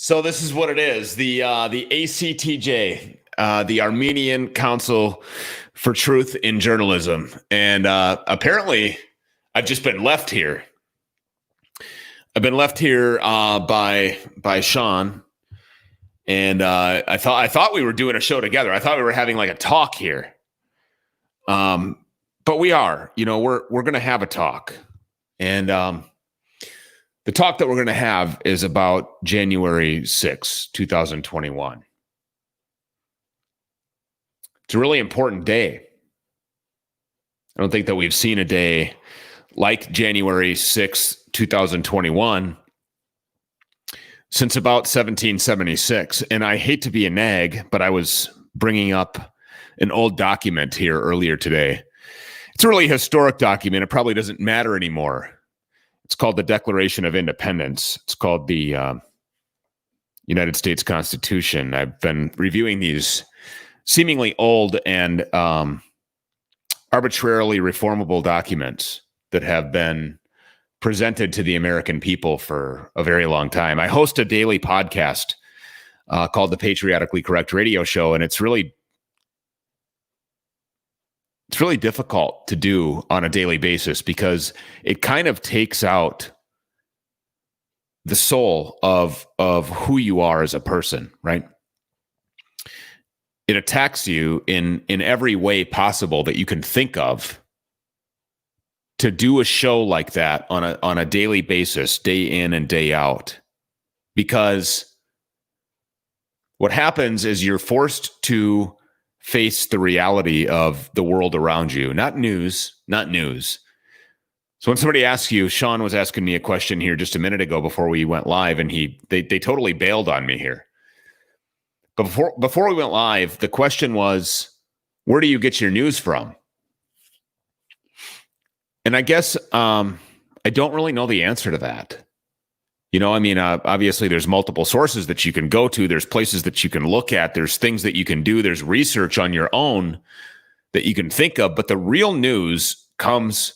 So this is what it is. The ACTJ, the Armenian Council for Truth in Journalism. And apparently I've just been left here. I've been left here by Sean. And I thought we were doing a show together. I thought we were having like a talk here. But we are, we're going to have a talk. And the talk that we're going to have is about January 6, 2021. It's a really important day. I don't think that we've seen a day like January 6, 2021 since about 1776. And I hate to be a nag, but I was bringing up an old document here earlier today. It's a really historic document. It probably doesn't matter anymore. It's called the Declaration of Independence. It's called the United States Constitution. I've been reviewing these seemingly old and arbitrarily reformable documents that have been presented to the American people for a very long time. I host a daily podcast called the Patriotically Correct Radio Show, and it's really difficult to do on a daily basis because it kind of takes out the soul of who you are as a person, right? It attacks you in every way possible that you can think of to do a show like that on a daily basis, day in and day out. Because what happens is you're forced to face the reality of the world around you, not news. So when somebody asks you, Sean was asking me a question here just a minute ago before we went live, and they totally bailed on me here. But before we went live, the question was, where do you get your news from? And I guess I don't really know the answer to that. Obviously there's multiple sources that you can go to. There's places that you can look at. There's things that you can do. There's research on your own that you can think of. But the real news comes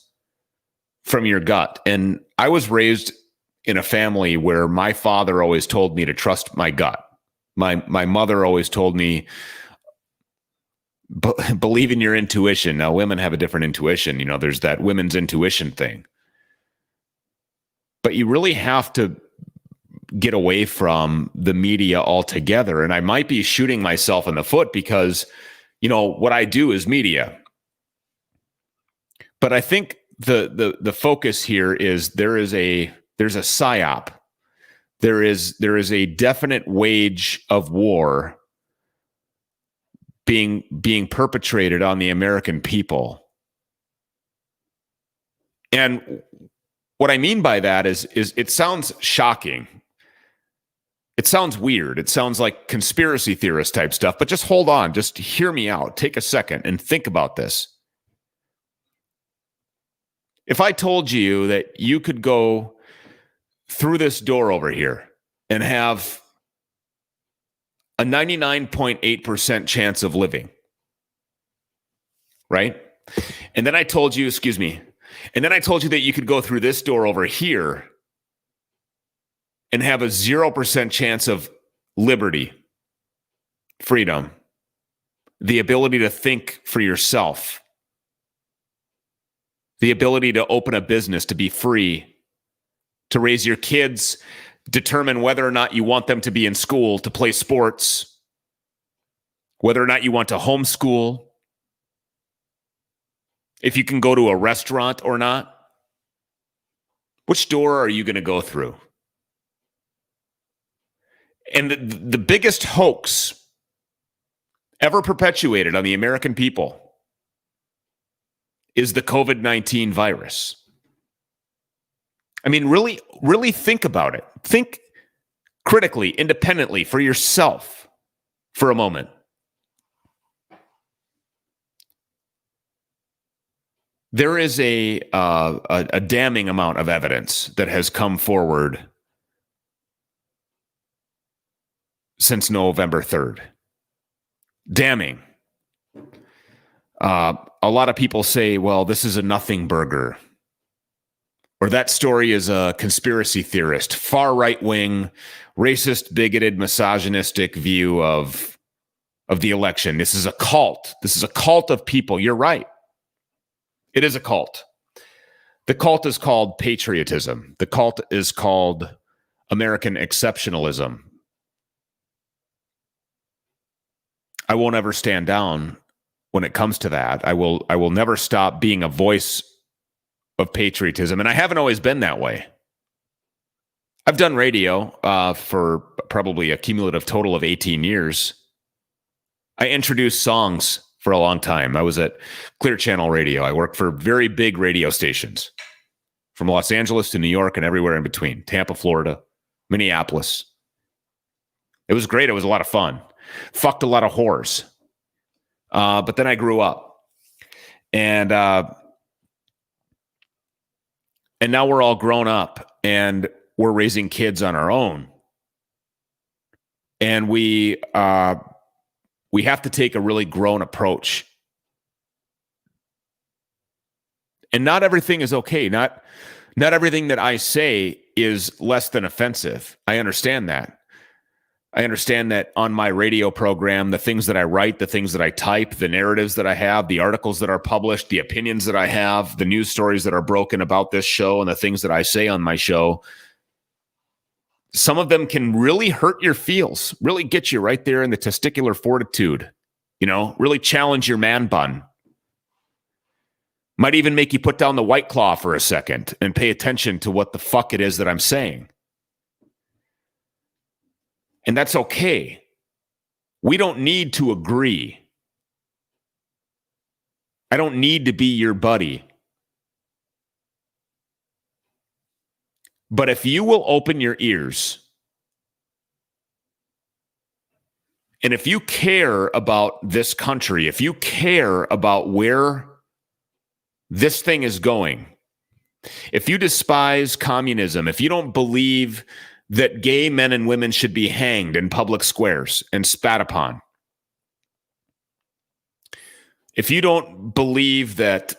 from your gut. And I was raised in a family where my father always told me to trust my gut. My mother always told me, believe in your intuition. Now, women have a different intuition. There's that women's intuition thing. But you really have to get away from the media altogether. And I might be shooting myself in the foot because, what I do is media. But I think the focus here is there's a psyop. There is a definite wage of war being perpetrated on the American people. And what I mean by that is it sounds shocking. It sounds weird. It sounds like conspiracy theorist type stuff, but just hold on. Just hear me out. Take a second and think about this. If I told you that you could go through this door over here and have a 99.8% chance of living, right? And then I told you, that you could go through this door over here and have a 0% chance of liberty, freedom, the ability to think for yourself, the ability to open a business, to be free, to raise your kids, determine whether or not you want them to be in school, to play sports, whether or not you want to homeschool, if you can go to a restaurant or not. Which door are you going to go through? And the biggest hoax ever perpetuated on the American people is the COVID-19 virus. I mean, really, really think about it. Think critically, independently for yourself for a moment. There is a damning amount of evidence that has come forward since November 3rd. Damning. A lot of people say, well, this is a nothing burger. or that story is a conspiracy theorist, far right wing, racist, bigoted, misogynistic view of the election. This is a cult. This is a cult of people. You're right. It is a cult. The cult is called patriotism. The cult is called American exceptionalism. I won't ever stand down when it comes to that. I will never stop being a voice of patriotism, and I haven't always been that way. I've done radio for probably a cumulative total of 18 years. I introduced songs for a long time. I was at Clear Channel Radio. I worked for very big radio stations from Los Angeles to New York and everywhere in between. Tampa, Florida, Minneapolis. It was great. It was a lot of fun. Fucked a lot of whores. But then I grew up. And now we're all grown up and we're raising kids on our own. And we have to take a really grown approach. And not everything is okay. Not everything that I say is less than offensive. I understand that. I understand that on my radio program, the things that I write, the things that I type, the narratives that I have, the articles that are published, the opinions that I have, the news stories that are broken about this show, and the things that I say on my show, some of them can really hurt your feels, really get you right there in the testicular fortitude, really challenge your man bun. Might even make you put down the White Claw for a second and pay attention to what the fuck it is that I'm saying. And that's okay. We don't need to agree. I don't need to be your buddy. But if you will open your ears, and if you care about this country, if you care about where this thing is going, if you despise communism, if you don't believe that gay men and women should be hanged in public squares and spat upon, if you don't believe that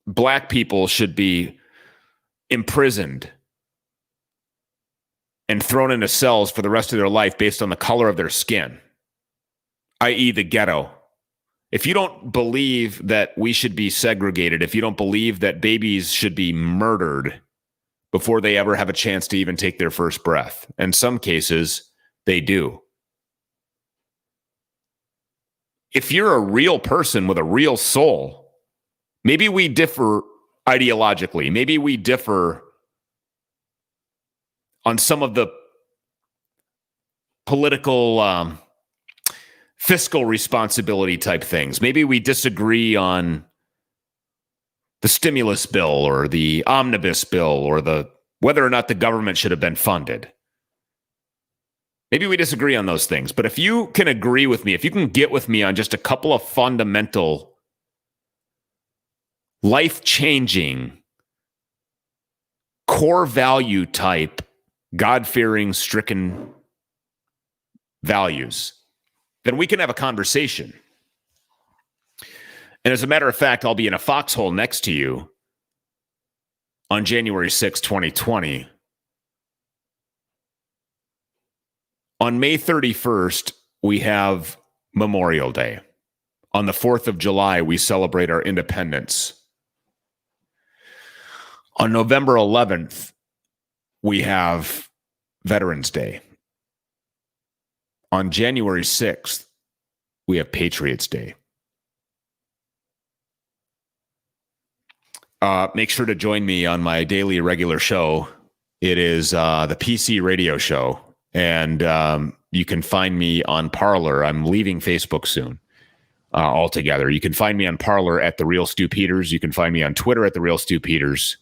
black people should be imprisoned and thrown into cells for the rest of their life based on the color of their skin, i.e. the ghetto, if you don't believe that we should be segregated, if you don't believe that babies should be murdered before they ever have a chance to even take their first breath, in some cases, they do. If you're a real person with a real soul, maybe we differ ideologically, maybe we differ on some of the political, fiscal responsibility type things. Maybe we disagree on the stimulus bill or the omnibus bill or whether or not the government should have been funded. Maybe we disagree on those things. But if you can agree with me, if you can get with me on just a couple of fundamental, life-changing, core value type, God-fearing, stricken values, then we can have a conversation. And as a matter of fact, I'll be in a foxhole next to you on January 6, 2020. On May 31st, we have Memorial Day. On the 4th of July, we celebrate our independence. On November 11th, we have Veterans Day. On January 6th, we have Patriots Day. Make sure to join me on my daily regular show. It is the PC radio show. And you can find me on Parler. I'm leaving Facebook soon altogether. You can find me on Parler at The Real Stu Peters. You can find me on Twitter at The Real Stu Peters.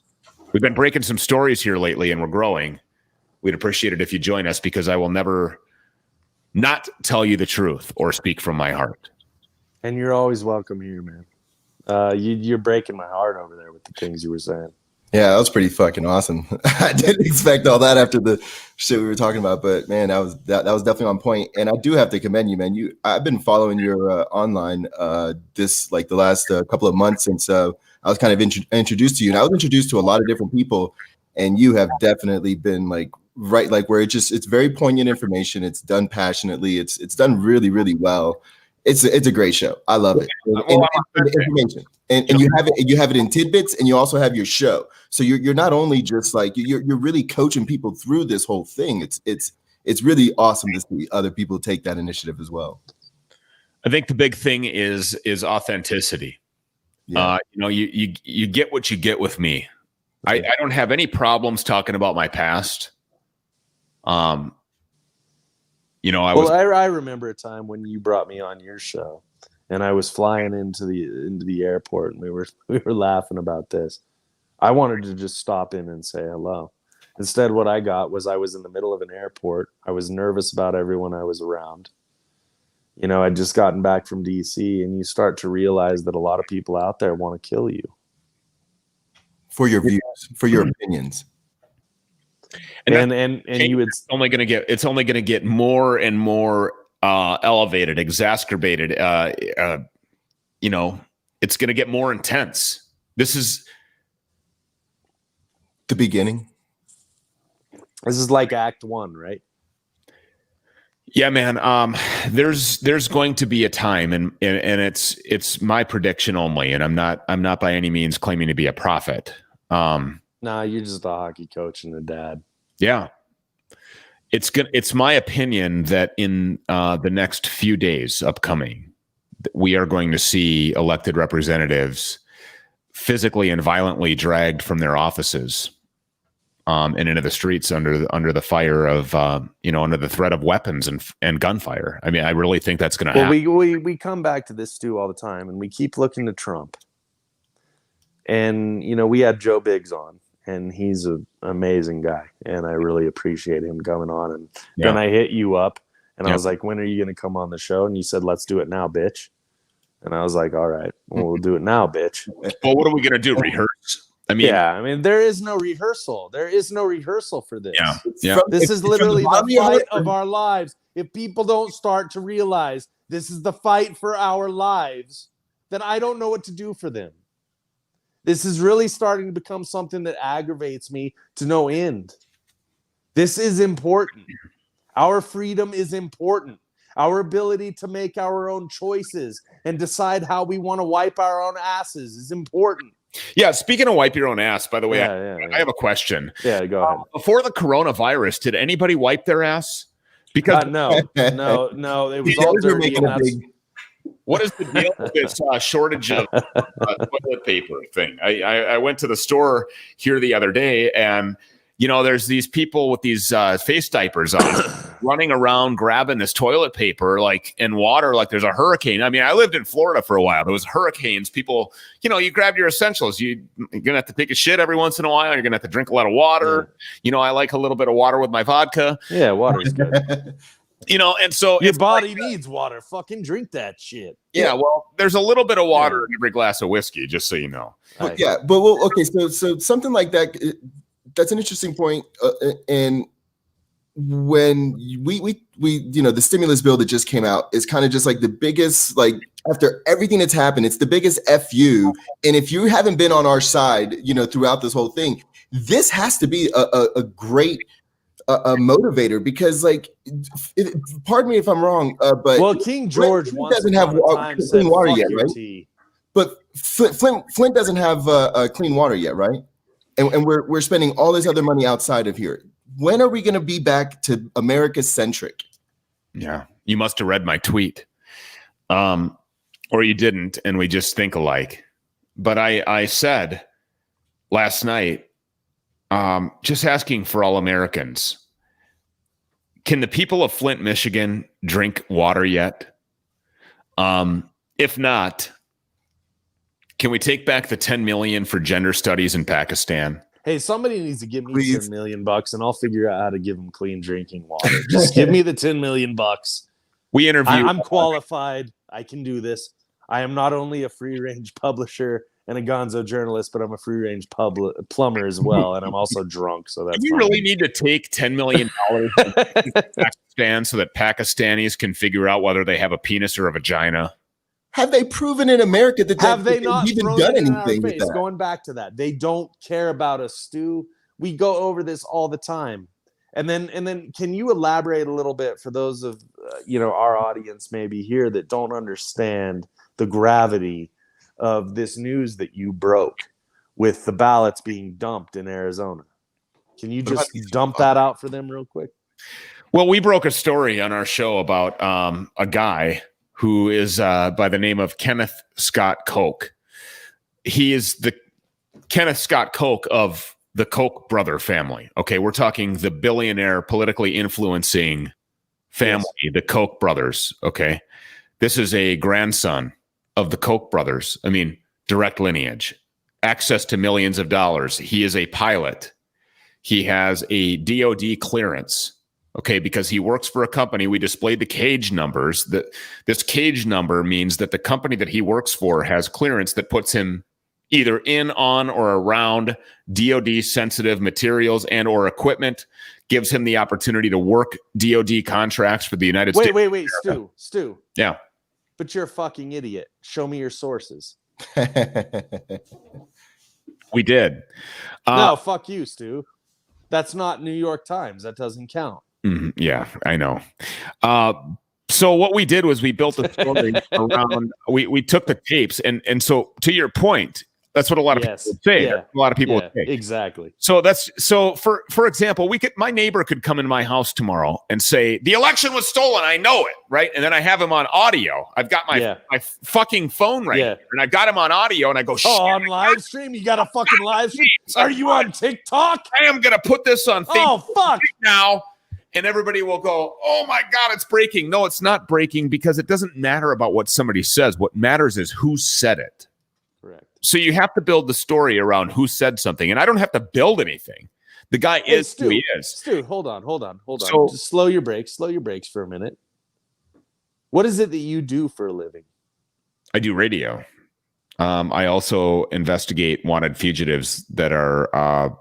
We've been breaking some stories here lately, and we're growing. We'd appreciate it if you join us, because I will never not tell you the truth or speak from my heart. And you're always welcome here, man. You're breaking my heart over there with the things you were saying. Yeah, that was pretty fucking awesome. I didn't expect all that after the shit we were talking about, but man, that was definitely on point. And I do have to commend you, man. I've been following your online this like the last couple of months since I was kind of introduced to you, and I was introduced to a lot of different people, and you have definitely been like right, like where it's very poignant information. It's done passionately. It's done really, really well. It's a great show. I love it. And information. And you have it in tidbits, and you also have your show. So you're not only just like you're really coaching people through this whole thing. It's really awesome to see other people take that initiative as well. I think the big thing is authenticity. Yeah. You get what you get with me. I don't have any problems talking about my past. I remember a time when you brought me on your show, and I was flying into the airport, and we were laughing about this. I wanted to just stop in and say hello. Instead, what I got was I was in the middle of an airport. I was nervous about everyone I was around. I'd just gotten back from DC, and you start to realize that a lot of people out there want to kill you for your views, for your opinions. And you would it's only going to get more and more elevated, exacerbated. It's going to get more intense. This is the beginning. This is like Act 1, right? Yeah, man. There's going to be a time, and it's my prediction only, and I'm not by any means claiming to be a prophet. Nah, you're just a hockey coach and a dad. Yeah. It's my opinion that in the next few days upcoming, we are going to see elected representatives physically and violently dragged from their offices and into the streets under the fire of under the threat of weapons and gunfire. I mean, I really think that's going to happen. We come back to this too all the time, and we keep looking to Trump. And we had Joe Biggs on, and he's an amazing guy, and I really appreciate him coming on. And then I hit you up, and I was like, when are you going to come on the show? And you said, let's do it now, bitch. And I was like, all right, well, we'll do it now, bitch. Well, what are we going to do? Rehearse? There is no rehearsal. There is no rehearsal for this. Yeah. This is literally the fight of our lives. If people don't start to realize this is the fight for our lives, then I don't know what to do for them. This is really starting to become something that aggravates me to no end. This is important. Our freedom is important. Our ability to make our own choices and decide how we want to wipe our own asses is important. Yeah, speaking of wipe your own ass, by the way, I have a question. Yeah, go ahead. Before the coronavirus, did anybody wipe their ass? Because no, it was all dirty. What is the deal with this shortage of toilet paper thing? I went to the store here the other day, and there's these people with these face diapers on running around grabbing this toilet paper and water like there's a hurricane. I mean, I lived in Florida for a while. There was hurricanes. People, you grab your essentials. You're going to have to take a shit every once in a while. You're going to have to drink a lot of water. Yeah. I like a little bit of water with my vodka. Yeah, water's good. And so your body needs water. Fucking drink that shit. Yeah, well, there's a little bit of water in every glass of whiskey, just so you know. Okay, so something like that. That's an interesting point. And when we the stimulus bill that just came out is kind of just like the biggest, after everything that's happened, it's the biggest FU. And if you haven't been on our side, throughout this whole thing, this has to be a great motivator, because pardon me if I'm wrong, but King George doesn't have clean water yet, right? But Flint doesn't have clean water yet, right? And we're spending all this other money outside of here. When are we going to be back to America centric? Yeah, you must have read my tweet, or you didn't, and we just think alike. But I said last night, just asking for all Americans, can the people of Flint, Michigan drink water yet? If not, can we take back the $10 million for gender studies in Pakistan? Hey, somebody needs to give me $10 million, and I'll figure out how to give them clean drinking water. Just give me the $10 million. We interviewed. I'm qualified. I can do this. I am not only a free range publisher and a gonzo journalist, but I'm a free range plumber as well, and I'm also drunk. So that's. Do we really need to take $10 million to Pakistan so that Pakistanis can figure out whether they have a penis or a vagina? Have they proven in America that they not even thrown done it in our anything with face? that? Going back to that, they don't care about us, Stu. We go over this all the time. And then can you elaborate a little bit for those of our audience maybe here that don't understand the gravity of this news that you broke with the ballots being dumped in Arizona? Can you just dump that out for them real quick? Well, we broke a story on our show about a guy who is by the name of Kenneth Scott Koch. He is the Kenneth Scott Koch of the Koch brother family. Okay, we're talking the billionaire politically influencing family, yes. The Koch brothers. Okay, this is a grandson of the Koch brothers. I mean, direct lineage, access to millions of dollars. He is a pilot. He has a DOD clearance. Okay, because he works for a company. We displayed the cage numbers. This cage number means that the company that he works for has clearance that puts him either in, on, or around DOD sensitive materials and or equipment, gives him the opportunity to work DOD contracts for the United States. Wait, Stu. Yeah. But you're a fucking idiot. Show me your sources. We did. No, fuck you, Stu. That's not New York Times. That doesn't count. Yeah, I know. So what we did was we built a story around, we took the tapes and so to your point, that's what a lot of people would say. Yeah, a lot of people would say. Exactly. So for example, my neighbor could come in my house tomorrow and say, the election was stolen. I know it. Right. And then I have him on audio. I've got my fucking phone right here and I got him on audio and I go, on live stream. You got a fucking live stream. Are you on TikTok? I am going to put this on Facebook fuck now. And everybody will go, oh my God, it's breaking. No, it's not breaking because it doesn't matter about what somebody says. What matters is who said it. Correct. So you have to build the story around who said something. And I don't have to build anything. The guy is Stu, who he is. Stu, hold on. So, just slow your brakes for a minute. What is it that you do for a living? I do radio. I also investigate wanted fugitives that are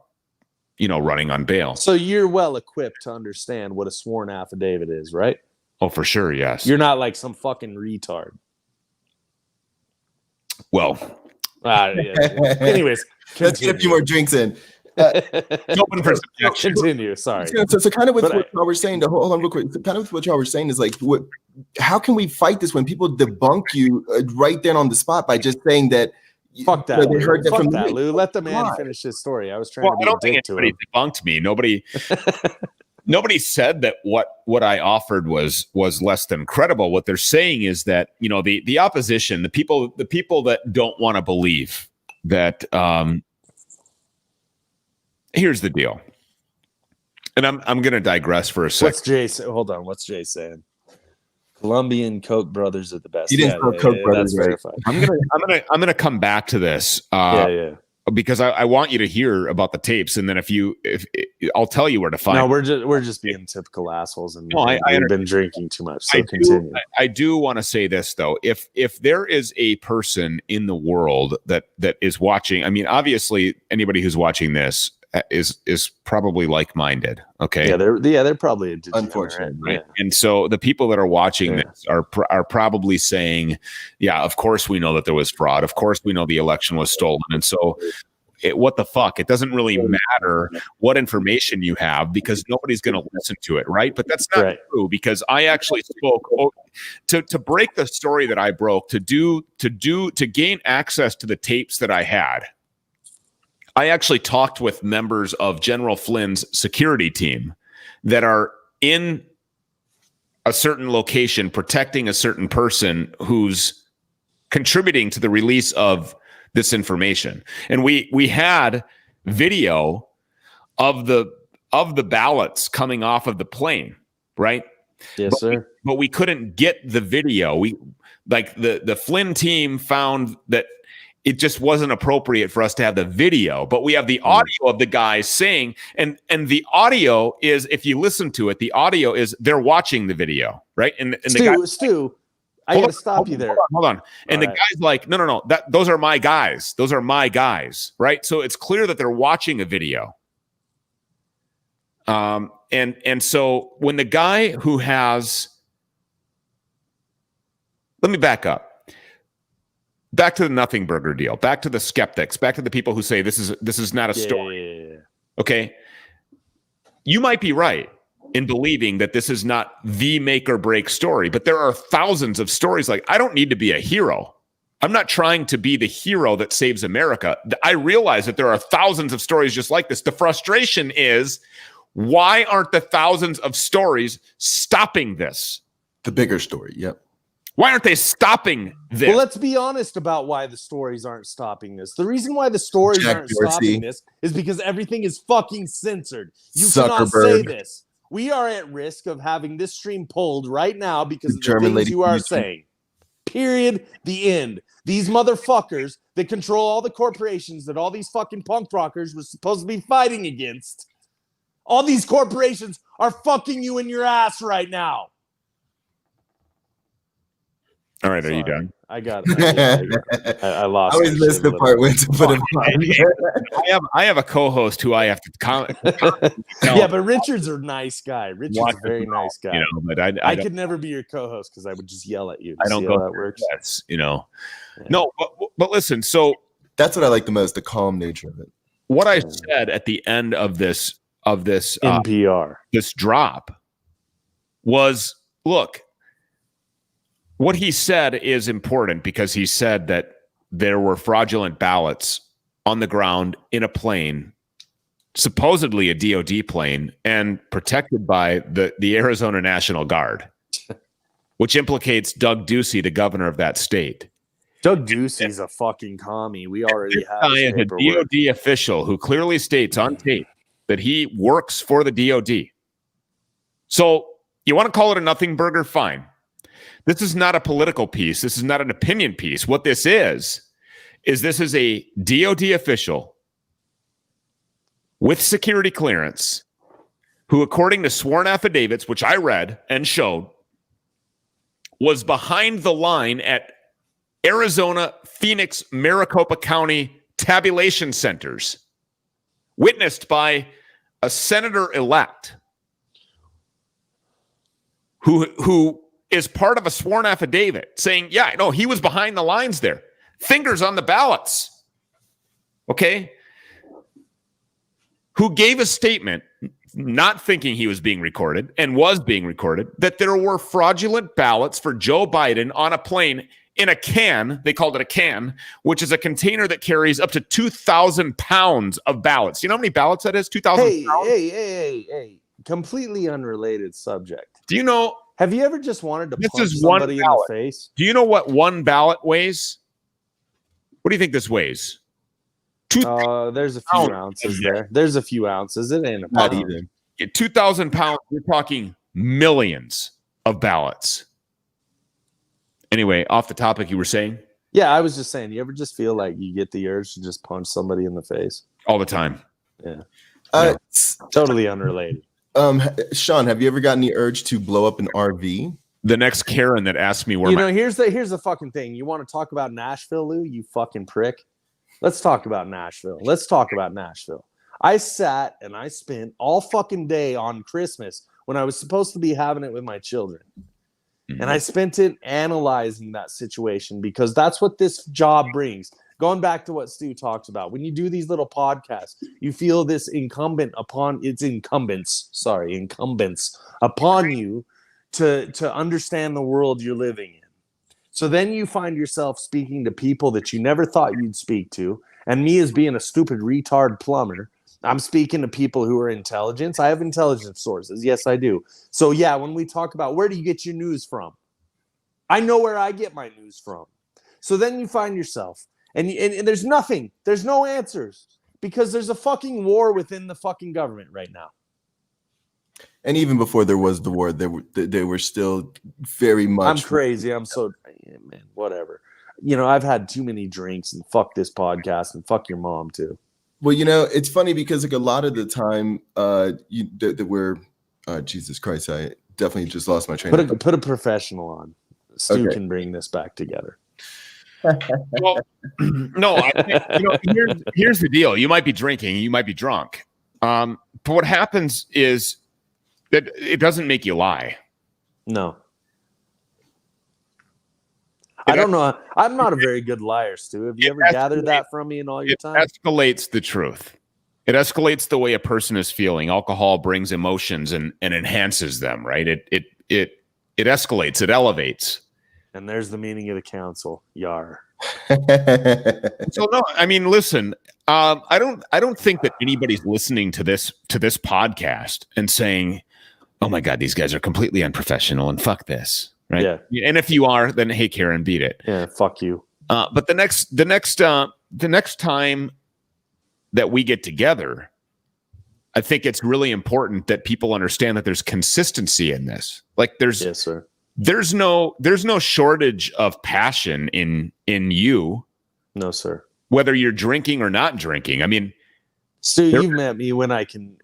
running on bail. So you're well equipped to understand what a sworn affidavit is, right? Oh, for sure, yes. You're not like some fucking retard. Well, anyways, let's get a few more drinks in. Open for subjection. Continue. Sorry. So kind of with what y'all were saying, hold on real quick. So kind of with what y'all were saying is like, how can we fight this when people debunk you right then on the spot by just saying that? Fuck that. They heard that Fuck from that, me. Lou. Let the man finish his story. I was trying to be I don't a dick think to anybody him. debunked me. Nobody said that what I offered was less than credible. What they're saying is that, the opposition, the people that don't want to believe that here's the deal. And I'm going to digress for a second. What's Jay saying? Colombian Koch brothers are the best. You didn't spell Koch brothers, that's right? verified. I'm gonna come back to this. Because I want you to hear about the tapes, and then if I'll tell you where to find. No, we're just being typical assholes, and we've been drinking too much. So continue. I do want to say this though: if there is a person in the world that is watching, I mean, obviously anybody who's watching this is probably like-minded. Okay. They're probably unfortunate, right? Yeah. And so the people that are watching this are probably saying, yeah, of course we know that there was fraud. Of course we know the election was stolen. And so what the fuck? It doesn't really matter what information you have because nobody's going to listen to it. Right. But that's not true because I actually spoke to break the story that I broke, to gain access to the tapes that I had. I actually talked with members of General Flynn's security team that are in a certain location protecting a certain person who's contributing to the release of this information. And we had video of the ballots coming off of the plane, right? Yes, sir. But we couldn't get the video. The Flynn team found that it just wasn't appropriate for us to have the video, but we have the audio of the guys saying, and the audio is, if you listen to it, the audio is they're watching the video, right? And Stu, I got to stop you there. Hold on. And the guy's like, no. Those are my guys. Those are my guys, right? So it's clear that they're watching a video. And so when the guy who has, let me back up. Back to the nothing burger deal. Back to the skeptics. Back to the people who say this is not a story. Yeah. Okay. You might be right in believing that this is not the make or break story, but there are thousands of stories. Like, I don't need to be a hero. I'm not trying to be the hero that saves America. I realize that there are thousands of stories just like this. The frustration is, why aren't the thousands of stories stopping this? The bigger story. Yep. Why aren't they stopping this? Well, let's be honest about why the stories aren't stopping this. The reason why the stories aren't stopping this is because everything is fucking censored. You cannot say this. We are at risk of having this stream pulled right now because of the things you are saying. Period. The end. These motherfuckers that control all the corporations that all these fucking punk rockers were supposed to be fighting against. All these corporations are fucking you in your ass right now. All right, are you done? I got it. I lost. I always miss the part when to put it on. I have a co-host who I have to comment. Yeah, but Richard's a nice guy. Richard's a very nice guy. You know, but I could never be your co-host because I would just yell at you. I don't go. That works. That's, you know. Yeah. No, but listen. So that's what I like the most, the calm nature of it. What I said at the end of this NPR this drop was, look. What he said is important because he said that there were fraudulent ballots on the ground in a plane, supposedly a DOD plane, and protected by the Arizona National Guard, which implicates Doug Ducey, the governor of that state. Doug Ducey's a fucking commie. We already have a DOD official who clearly states on tape that he works for the DOD. So you want to call it a nothing burger? Fine. This is not a political piece. This is not an opinion piece. What this is this is a DOD official with security clearance who, according to sworn affidavits, which I read and showed, was behind the line at Arizona, Phoenix, Maricopa County tabulation centers, witnessed by a senator-elect who is part of a sworn affidavit saying, yeah, no, he was behind the lines there. Fingers on the ballots. Okay? Who gave a statement, not thinking he was being recorded, and was being recorded, that there were fraudulent ballots for Joe Biden on a plane in a can. They called it a can, which is a container that carries up to 2,000 pounds of ballots. You know how many ballots that is? 2,000 pounds? Hey. Completely unrelated subject. Do you know... Have you ever just wanted to punch somebody in the face? Do you know what one ballot weighs? What do you think this weighs? There's a few ounces there. There's a few ounces. It ain't a not even. 2,000 pounds. We're talking millions of ballots. Anyway, off the topic you were saying? Yeah, I was just saying, you ever just feel like you get the urge to just punch somebody in the face? All the time. Yeah. Totally unrelated. Sean, have you ever gotten the urge to blow up an RV? The next Karen that asked me where here's the fucking thing. You want to talk about Nashville, Lou? You fucking prick. Let's talk about Nashville. I sat and I spent all fucking day on Christmas when I was supposed to be having it with my children. Mm-hmm. And I spent it analyzing that situation because that's what this job brings. Going back to what Stu talks about, when you do these little podcasts, you feel this incumbents upon you to understand the world you're living in. So then you find yourself speaking to people that you never thought you'd speak to. And me as being a stupid retard plumber, I'm speaking to people who are intelligent. I have intelligence sources. Yes, I do. So yeah, when we talk about where do you get your news from? I know where I get my news from. So then you find yourself and there's nothing. There's no answers because there's a fucking war within the fucking government right now. And even before there was the war, they were still very much. I'm crazy. I'm so man. Whatever. You know, I've had too many drinks and fuck this podcast and fuck your mom too. Well, you know, it's funny because like a lot of the time, that we're Jesus Christ, I definitely just lost my train. Put a professional on. Stu can bring this back together. Well, no, I think, here's the deal. You might be drinking, you might be drunk. But what happens is that it doesn't make you lie. No. I don't know. I'm not a very good liar, Stu. Have you ever gathered that from me in all your time? It escalates the truth. It escalates the way a person is feeling. Alcohol brings emotions and enhances them, right? It escalates, it elevates. And there's the meaning of the council. Yar. So no, I mean, listen, I don't think that anybody's listening to this podcast and saying, "Oh my God, these guys are completely unprofessional and fuck this." Right? Yeah. And if you are, then hey, Karen, beat it. Yeah, fuck you. But the next time that we get together, I think it's really important that people understand that there's consistency in this. Like yes, sir. There's no shortage of passion in you. No, sir. Whether you're drinking or not drinking. I mean, Stu, you've met me when I can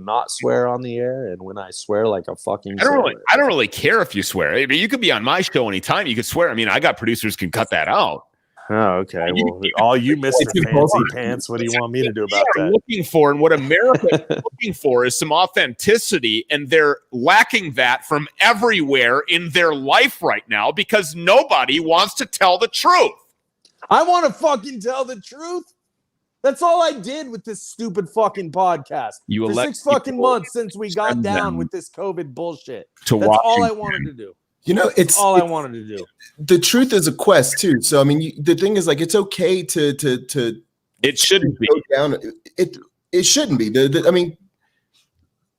not swear on the air and when I swear like a fucking I don't really care if you swear. I mean, you could be on my show anytime. You could swear. I mean, I got producers can cut that out. Oh, okay. Well, all you Mr. Fancy Pants, what do you want me to do about that? Looking for, and what America is looking for is some authenticity, and they're lacking that from everywhere in their life right now because nobody wants to tell the truth. I want to fucking tell the truth. That's all I did with this stupid fucking podcast. For 6 fucking months since we got down with this COVID bullshit. That's all I wanted to do. You know, it's all I wanted to do. The truth is a quest too. So I mean, the thing is, like, it's okay to. It shouldn't be down. It shouldn't be. I mean,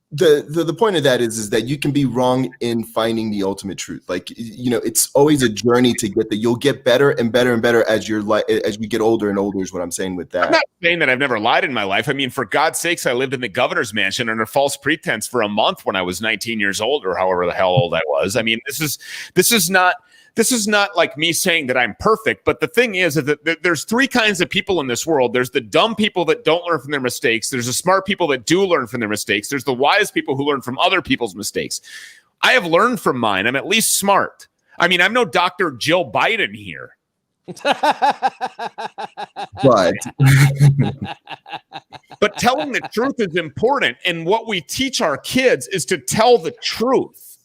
the point of that is that you can be wrong in finding the ultimate truth. Like, you know, it's always a journey to get there. You'll get better and better and better as you get older and older. Is what I'm saying with that. I'm not saying that I've never lied in my life. I mean, for God's sakes, I lived in the governor's mansion under false pretense for a month when I was 19 years old, or however the hell old I was. I mean, this is not like me saying that I'm perfect, but the thing is that there's 3 kinds of people in this world. There's the dumb people that don't learn from their mistakes. There's the smart people that do learn from their mistakes. There's the wise people who learn from other people's mistakes. I have learned from mine. I'm at least smart. I mean, I'm no Dr. Jill Biden here. But telling the truth is important. And what we teach our kids is to tell the truth.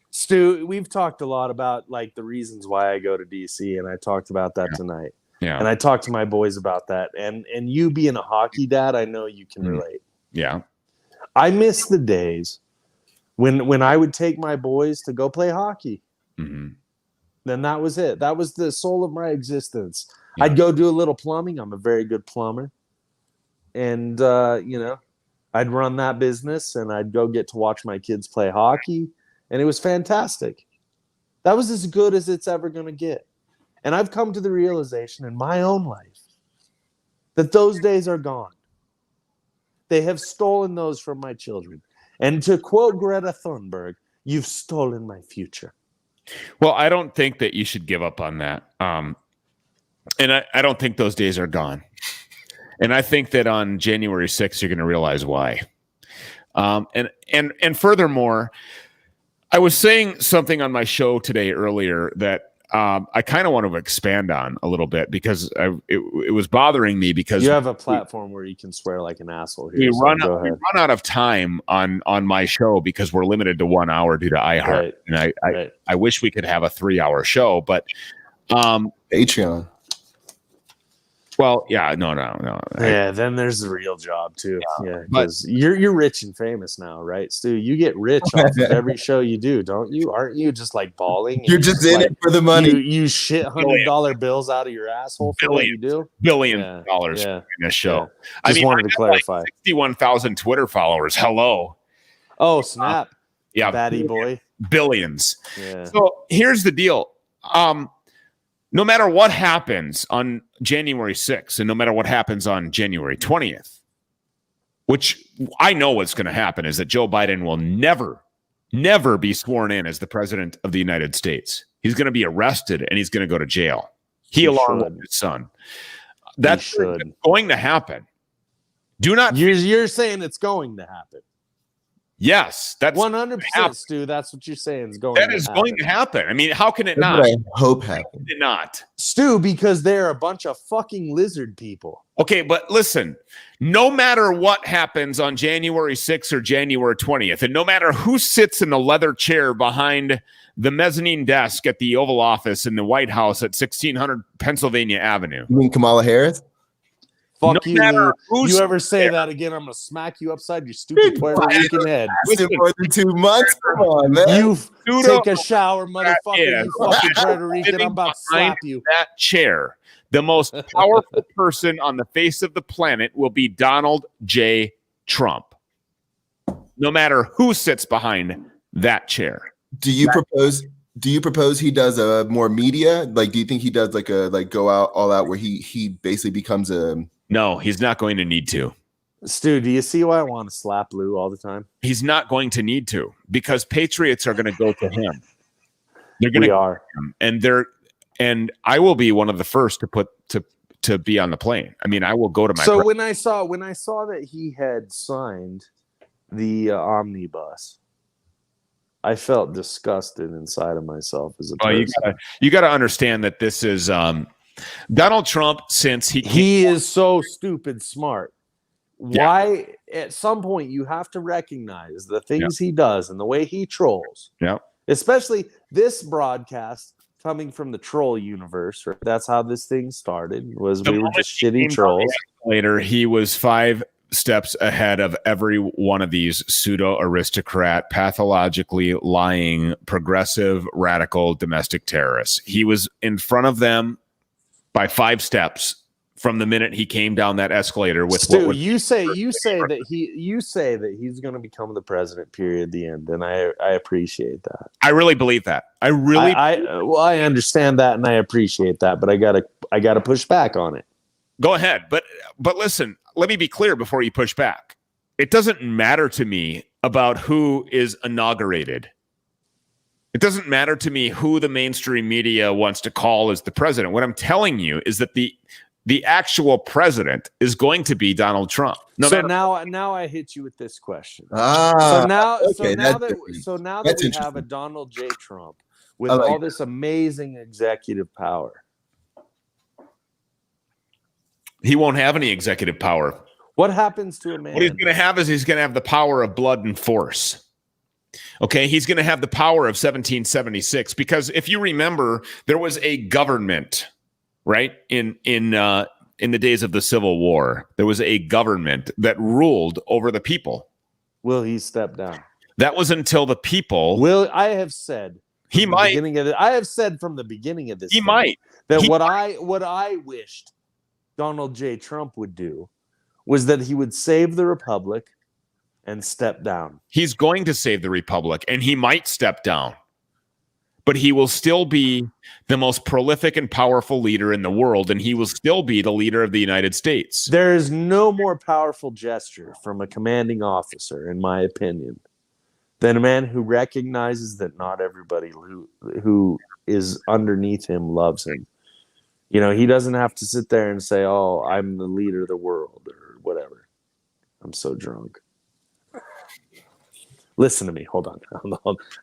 Stu, we've talked a lot about like the reasons why I go to DC, and I talked about that tonight. Yeah. And I talked to my boys about that. And you being a hockey dad, I know you can relate. Yeah. I miss the days when I would take my boys to go play hockey. Mm-hmm. Then that was it. That was the soul of my existence. Yeah. I'd go do a little plumbing. I'm a very good plumber. And, you know, I'd run that business and I'd go get to watch my kids play hockey. And it was fantastic. That was as good as it's ever going to get. And I've come to the realization in my own life that those days are gone. They have stolen those from my children. And to quote Greta Thunberg, you've stolen my future. Well, I don't think that you should give up on that. And I don't think those days are gone. And I think that on January 6th, you're going to realize why. And furthermore, I was saying something on my show today earlier that I kind of want to expand on a little bit because it was bothering me because you have a platform where you can swear like an asshole here. We run out of time on my show because we're limited to 1 hour due to iHeart. Right. And I wish we could have a 3-hour show, but Patreon. Well, yeah, no. Yeah, then there's the real job too. Yeah, because you're rich and famous now, right, Stu? You get rich off of every show you do, don't you? Aren't you just like balling? You're just in it for the money. You shit $100 bills out of your asshole for what you do. Billions of dollars in this show. Yeah. Just wanted to clarify. Like 61,000 Twitter followers. Hello. Oh snap! Yeah, batty boy. Billions. Yeah. So here's the deal. No matter what happens on January 6th and no matter what happens on January 20th, which I know what's going to happen is that Joe Biden will never be sworn in as the president of the United States. He's going to be arrested and he's going to go to jail. He along with his son. That's going to happen. Do not. You're saying it's going to happen. Yes, that's 100%, Stu. That's what you're saying is going. That is going to happen. I mean, how can it That's not? what I hope happens. It not. Stu, because they're a bunch of fucking lizard people. Okay, but listen, no matter what happens on January 6th or January 20th, and no matter who sits in the leather chair behind the mezzanine desk at the Oval Office in the White House at 1600 Pennsylvania Avenue. You mean Kamala Harris? Fuck you, Lou. You ever say that again, I'm going to smack you upside your stupid Puerto Rican head. It's been more than 2 months. Come on, man. You take a shower, motherfucker. You fucking Puerto Rican. I'm about to slap you. That chair, the most powerful person on the face of the planet will be Donald J. Trump. No matter who sits behind that chair. Do you propose he does a more media? Like, do you think he does go out all out where he basically becomes a... No, he's not going to need to. Stu, do you see why I want to slap Lou all the time? He's not going to need to, because patriots are going to go to him. They're going to and I will be one of the first to put to be on the plane. I mean, I will go to my. So when I saw that he had signed the omnibus, I felt disgusted inside of myself as a person. You got to understand that this is Donald Trump, since he is so stupid smart. Why at some point you have to recognize the things he does and the way he trolls. Yeah. Especially this broadcast coming from the troll universe. Right? That's how this thing started. We were just shitty trolls. Later, he was 5 steps ahead of every one of these pseudo aristocrat, pathologically lying, progressive, radical domestic terrorists. He was in front of them by 5 steps from the minute he came down that escalator with Stu, you say that he's going to become the president, period, the end, and I appreciate that. I really believe that. I understand that and I appreciate that, but I gotta push back on it. Go ahead, but listen, let me be clear before you push back. It doesn't matter to me about who is inaugurated. It doesn't matter to me who the mainstream media wants to call as the president. What I'm telling you is that the actual president is going to be Donald Trump. Now I hit you with this question. So now that we have a Donald J. Trump with all this amazing executive power, he won't have any executive power. What happens to a man? What he's going to have is he's going to have the power of blood and force. Okay, he's going to have the power of 1776, because if you remember, there was a government, right? In the days of the Civil War, there was a government that ruled over the people. Will he step down? That was until the people. I have said he might. I have said from the beginning of this. He might. What I wished Donald J. Trump would do was that he would save the republic and step down. He's going to save the republic, and he might step down, but he will still be the most prolific and powerful leader in the world, and he will still be the leader of the United States. There is no more powerful gesture from a commanding officer, in my opinion, than a man who recognizes that not everybody who is underneath him loves him. You know, he doesn't have to sit there and say, "Oh, I'm the leader of the world," or whatever. I'm so drunk. Listen to me. Hold on.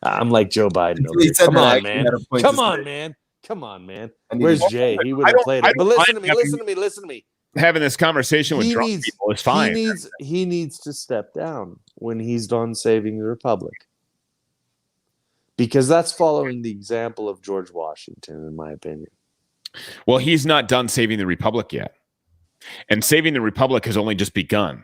I'm like Joe Biden. Come on, man. Come on, man. Where's Jay? He would have played it. But listen to me. Having this conversation with drunk people is fine. He needs to step down when he's done saving the republic. Because that's following the example of George Washington, in my opinion. Well, he's not done saving the republic yet. And saving the republic has only just begun.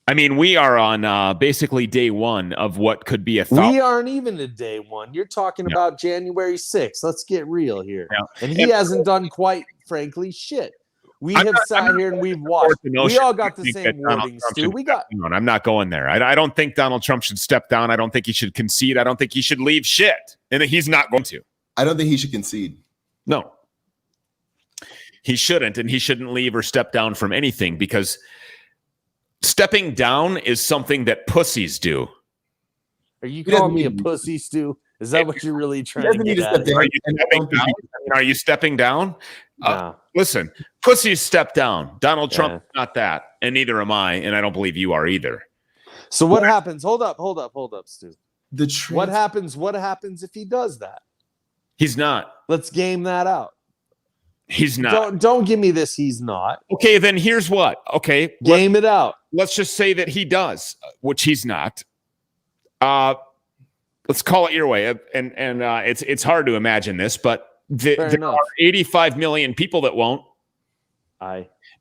I mean, we are on basically day one of what could be a thought. We aren't even at day one. You're talking about January 6th. Let's get real here. Yeah. And he hasn't done, quite frankly, shit. We have sat here and we've watched. We all got the same wordings, too. I'm not going there. I don't think Donald Trump should step down. I don't think he should concede. I don't think he should leave shit. And he's not going to. I don't think he should concede. No. He shouldn't, and he shouldn't leave or step down from anything, because stepping down is something that pussies do. Are you calling me a pussy, Stu? Is that what you're really trying to get at? Are you stepping down? No. Listen, pussies step down. Donald Trump is not that, and neither am I, and I don't believe you are either. So what happens? Hold up, Stu. What happens if he does that? He's not. Let's game that out. He's not. Don't give me this. He's not. Okay, then here's what. Okay, game it out. Let's just say that he does, which he's not. Let's call it your way, and it's hard to imagine this, but there are 85 million people that won't.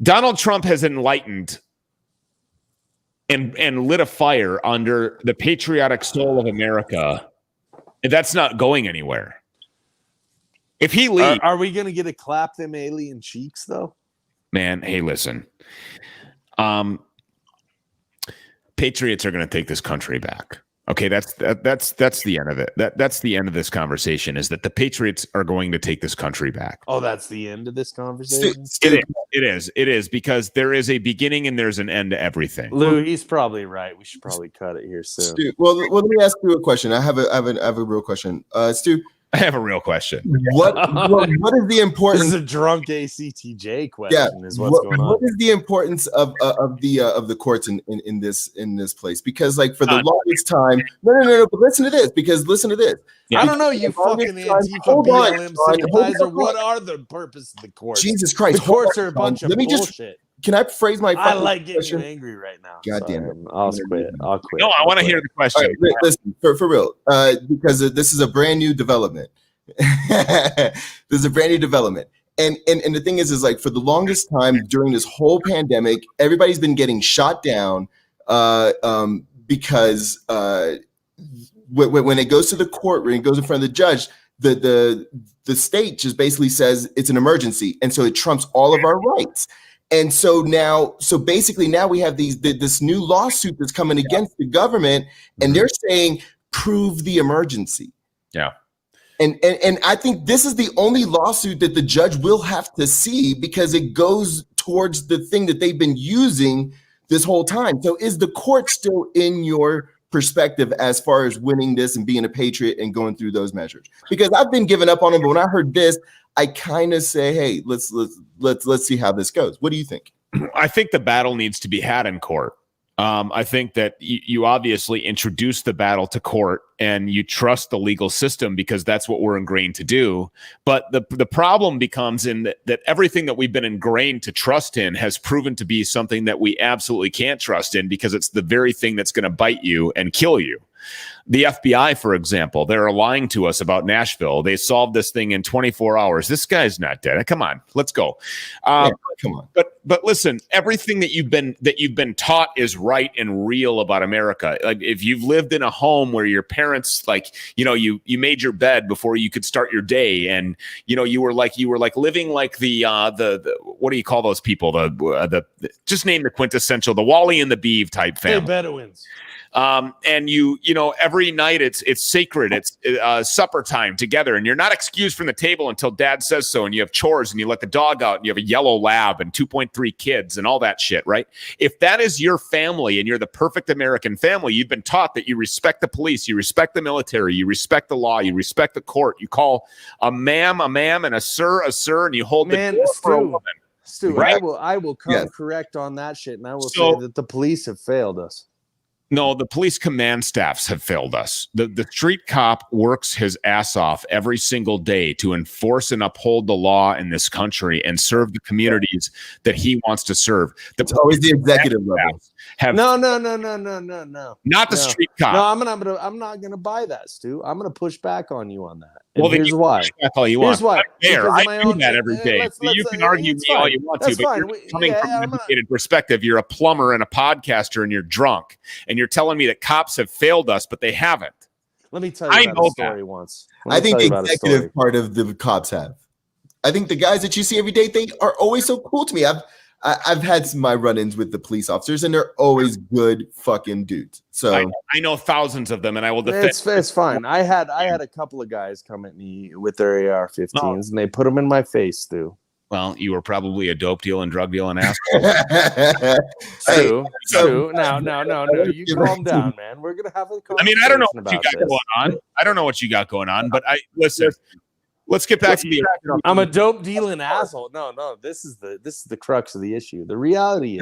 Donald Trump has enlightened and lit a fire under the patriotic soul of America. That's not going anywhere. If he leaves, are we going to get to clap them alien cheeks though? Man, hey, listen. Patriots are going to take this country back. Okay, that's the end of it. That's the end of this conversation. Is that the Patriots are going to take this country back? Oh, that's the end of this conversation. It is because there is a beginning and there's an end to everything. Lou, he's probably right. We should probably cut it here soon. Stu, well, let me ask you a question. I have a real question. Stu, I have a real question. What is the importance? This is a drunk ACTJ question. Is what's going on? What is the importance of the courts in this place? Because like for the longest time, no. But listen to this. Yeah. I don't know, you fucking Antifa BLM sympathizer. What are the purpose of the courts? Jesus Christ, the courts are a bunch of bullshit. Can I phrase my? I like getting angry right now. God damn it! I'll quit. No, I want to hear the question. Right, listen, for real, because this is a brand new development. This is a brand new development, and the thing is like for the longest time during this whole pandemic, everybody's been getting shot down because when it goes to the court, when it goes in front of the judge, the state just basically says it's an emergency, and so it trumps all of our rights. And so basically now we have this new lawsuit that's coming against the government, and they're saying prove the emergency. Yeah. And I think this is the only lawsuit that the judge will have to see because it goes towards the thing that they've been using this whole time. So is the court still in your perspective as far as winning this and being a patriot and going through those measures? Because I've been giving up on them, but when I heard this, I kind of say, hey, let's see how this goes. What do you think? I think the battle needs to be had in court. I think that you obviously introduce the battle to court and you trust the legal system because that's what we're ingrained to do. But the problem becomes in that everything that we've been ingrained to trust in has proven to be something that we absolutely can't trust in because it's the very thing that's going to bite you and kill you. The FBI, for example, they're lying to us about Nashville. They solved this thing in 24 hours. This guy's not dead. Come on, let's go. Come on. But listen, everything that you've been taught is right and real about America. Like if you've lived in a home where your parents, like, you made your bed before you could start your day, and you were like living like the what do you call those people? The just name the quintessential, the Wally and the Beav type family. Hey, Bedouins. And every night it's sacred. It's supper time together, and you're not excused from the table until dad says so. And you have chores, and you let the dog out, and you have a yellow lab and 2.3 kids and all that shit, right? If that is your family and you're the perfect American family, you've been taught that you respect the police, you respect the military, you respect the law, you respect the court. You call a ma'am, and a sir, and you hold the door for a woman. Stu, right? I will come correct on that shit, and I will say that the police have failed us. No, the police command staffs have failed us. The street cop works his ass off every single day to enforce and uphold the law in this country and serve the communities that he wants to serve. It's always the executive level. No. Not the street cop. No, I'm not gonna buy that, Stu. I'm gonna push back on you on that. And well, here's why. All you want. Here's why. I do that every day. You can argue me all you want to, but you're coming from an educated perspective. You're a plumber and a podcaster, and you're drunk, and you're telling me that cops have failed us, but they haven't. Let me tell you about a story once. I think the executive part of the cops have. I think the guys that you see every day, they are always so cool to me. I've had my run-ins with the police officers, and they're always good fucking dudes. So I know thousands of them, and I will defend. It's fine. I had a couple of guys come at me with their AR-15s, and they put them in my face, Stu. Well, you were probably a dope dealing, drug dealing asshole. Stu, no. You calm down, man. We're gonna have a conversation. I mean, I don't know what you got going on. I don't know what you got going on, but listen. Let's get back to the. I'm a dope dealing asshole. No. This is the crux of the issue. The reality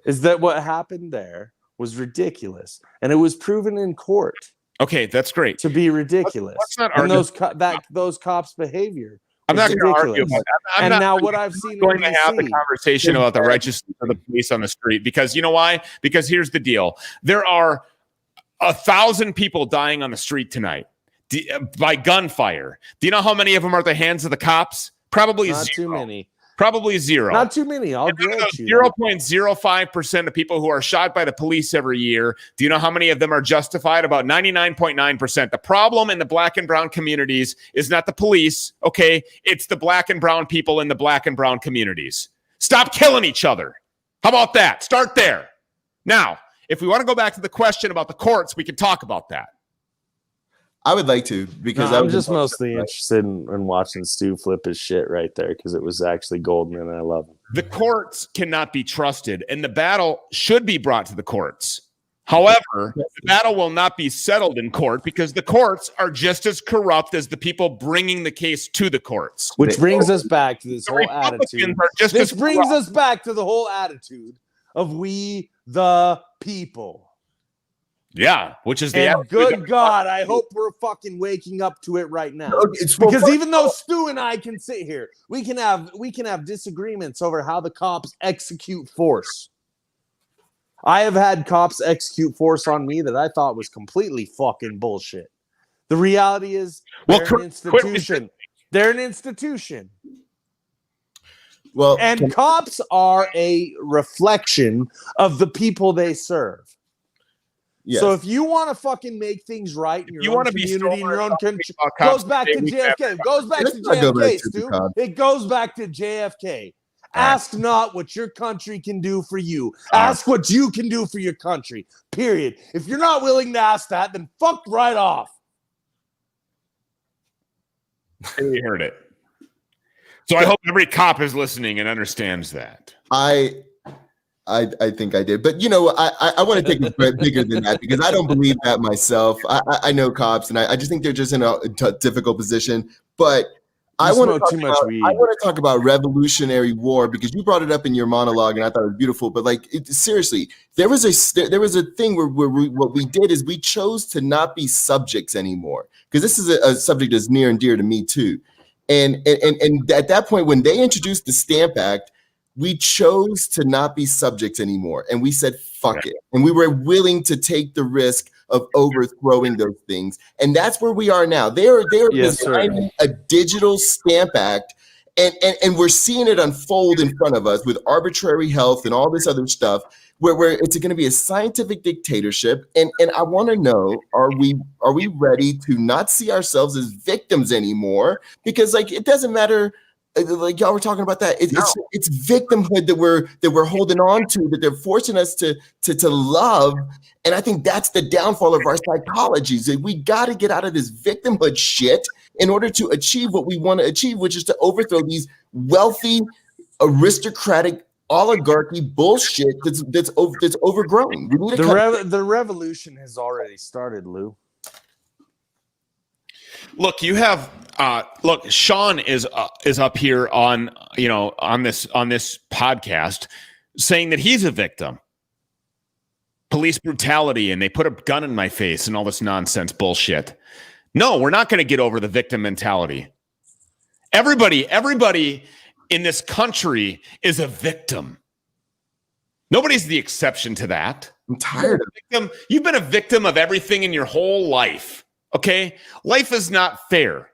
is that what happened there was ridiculous, and it was proven in court. Okay, that's great. To be ridiculous. Let's not and argue. those cops' behavior. I'm not going to argue about that. And now what I've seen going to have the conversation about the righteousness of the police on the street, because you know why? Because here's the deal: there are 1,000 people dying on the street tonight by gunfire. Do you know how many of them are at the hands of the cops? Probably not zero. too many. Probably zero. Not too many. I'll grant you. 0.05% of people who are shot by the police every year. Do you know how many of them are justified? About 99.9%. The problem in the black and brown communities is not the police, okay? It's the black and brown people in the black and brown communities. Stop killing each other. How about that? Start there. Now, if we want to go back to the question about the courts, we can talk about that. I would like to, because I'm just mostly interested in watching Stu flip his shit right there, because it was actually golden and I love him. The courts cannot be trusted, and the battle should be brought to the courts. However, the battle will not be settled in court because the courts are just as corrupt as the people bringing the case to the courts. Which brings us back to this whole attitude. This brings us back to the whole attitude of we the people. Yeah, which is the and good God, I hope we're fucking waking up to it right now. Because even though Stu and I can sit here, we can have disagreements over how the cops execute force. I have had cops execute force on me that I thought was completely fucking bullshit. The reality is, they're an institution. They're an institution. Well, and cops are a reflection of the people they serve. Yes. So if you want to fucking make things right in your own community, in your own country, goes back to JFK. Goes back to JFK, Stu. It goes back to JFK. Ask not what your country can do for you. Ask what you can do for your country. Period. If you're not willing to ask that, then fuck right off. You heard it. So I hope every cop is listening and understands that. I think I did, but you know, I want to take it bigger than that, because I don't believe that myself. I know cops, and I just think they're just in a difficult position. But I want to talk about Revolutionary War, because you brought it up in your monologue, and I thought it was beautiful. But like, seriously, there was a thing where what we did is we chose to not be subjects anymore, because this is a subject that's near and dear to me too. And at that point, when they introduced the Stamp Act, we chose to not be subjects anymore. And we said, fuck it. And we were willing to take the risk of overthrowing those things. And that's where we are now. They're designing a digital Stamp Act. And we're seeing it unfold in front of us with arbitrary health and all this other stuff, where it's going to be a scientific dictatorship. And I want to know, are we ready to not see ourselves as victims anymore? Because like, it doesn't matter. Like y'all were talking about that, it's victimhood that we're holding on to, that they're forcing us to love, and I think that's the downfall of our psychologies. That we got to get out of this victimhood shit in order to achieve what we want to achieve, which is to overthrow these wealthy, aristocratic oligarchy bullshit that's overgrown. The revolution has already started, Lou. Look, you have. Look, Sean is up here on this podcast saying that he's a victim. Police brutality, and they put a gun in my face and all this nonsense bullshit. No, we're not going to get over the victim mentality. Everybody in this country is a victim. Nobody's the exception to that. I'm tired of it. You've been a victim of everything in your whole life. Okay? Life is not fair.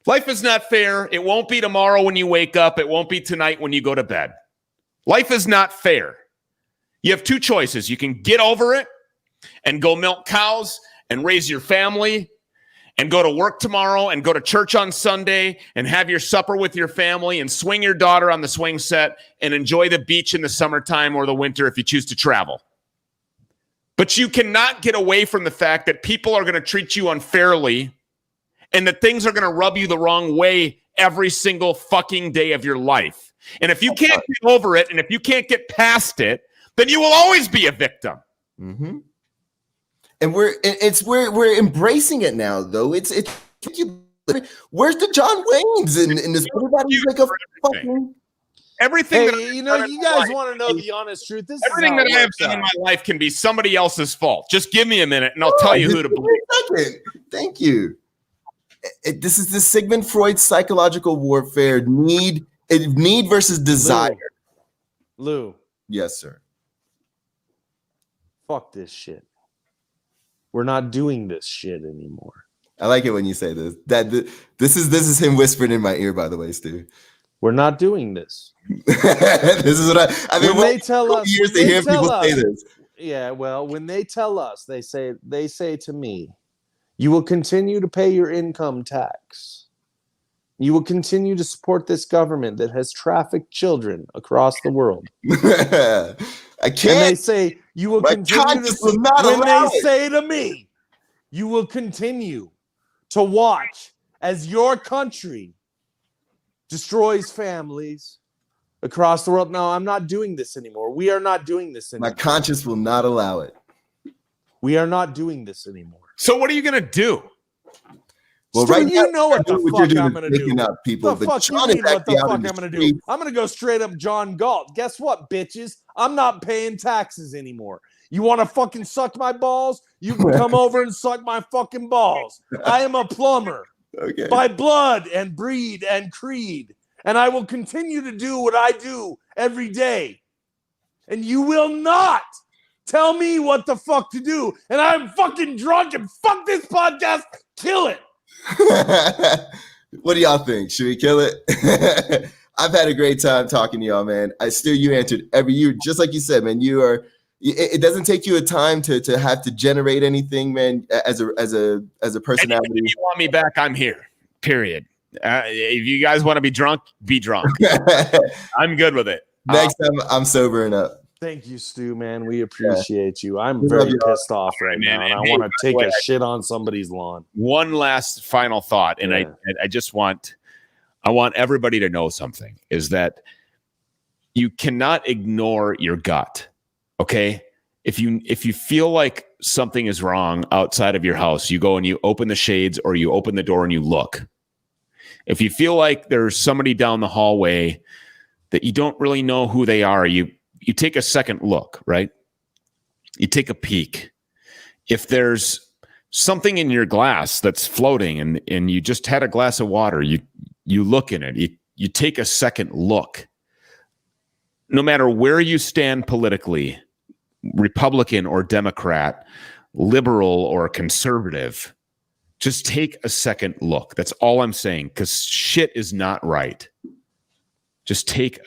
Life is not fair. It won't be tomorrow when you wake up. It won't be tonight when you go to bed. Life is not fair. You have two choices. You can get over it and go milk cows and raise your family and go to work tomorrow and go to church on Sunday and have your supper with your family and swing your daughter on the swing set and enjoy the beach in the summertime or the winter if you choose to travel. But you cannot get away from the fact that people are going to treat you unfairly and that things are going to rub you the wrong way every single fucking day of your life. And if you can't get over it, and if you can't get past it, then you will always be a victim. Mm-hmm. And we're embracing it now, though. Where's the John Waynes in this? Everybody's like a fucking. Everything Hey, that you know, you guys want to know the honest truth. This everything is that I have done in my life can be somebody else's fault. Just give me a minute, and I'll tell you who to believe. Thank you. This is the Sigmund Freud psychological warfare: need versus desire. Lou. Yes, sir. Fuck this shit. We're not doing this shit anymore. I like it when you say this. This is him whispering in my ear, by the way, Stu. We're not doing this. This is what I mean. When they tell us, years to hear people say this. Yeah, well, when they tell us, they say to me, you will continue to pay your income tax. You will continue to support this government that has trafficked children across the world. I can't. And they say you will continue to when they say to me, you will continue to watch as your country destroys families across the world. No, I'm not doing this anymore. We are not doing this anymore. My conscience will not allow it. We are not doing this anymore. So what are you going to do? Well, Stu, right you now, know what the fuck I'm going to do. Up people, the fuck you mean what the fuck I'm going to do? I'm going to go straight up John Galt. Guess what, bitches? I'm not paying taxes anymore. You want to fucking suck my balls? You can come over and suck my fucking balls. I am a plumber. Okay. By blood and breed and creed. And I will continue to do what I do every day. And you will not tell me what the fuck to do. And I'm fucking drunk and fuck this podcast. Kill it. What do y'all think? Should we kill it? I've had a great time talking to y'all, man. You answered you just like you said, man. It doesn't take you a time to have to generate anything, man. As a personality, if you want me back, I'm here. Period. If you guys want to be drunk, be drunk. I'm good with it. Next time, I'm sobering up. Thank you, Stu, man. We appreciate you. I'm very pissed off right now, and I want to take a shit on somebody's lawn. One last final thought, and I just want everybody to know something, is that you cannot ignore your gut. Okay? If you feel like something is wrong outside of your house, you go and you open the shades or you open the door and you look. If you feel like there's somebody down the hallway that you don't really know who they are, you take a second look, right? You take a peek. If there's something in your glass that's floating and you just had a glass of water, you look in it. You take a second look. No matter where you stand politically, Republican or Democrat, liberal or conservative, just take a second look. That's all I'm saying, because shit is not right. Just take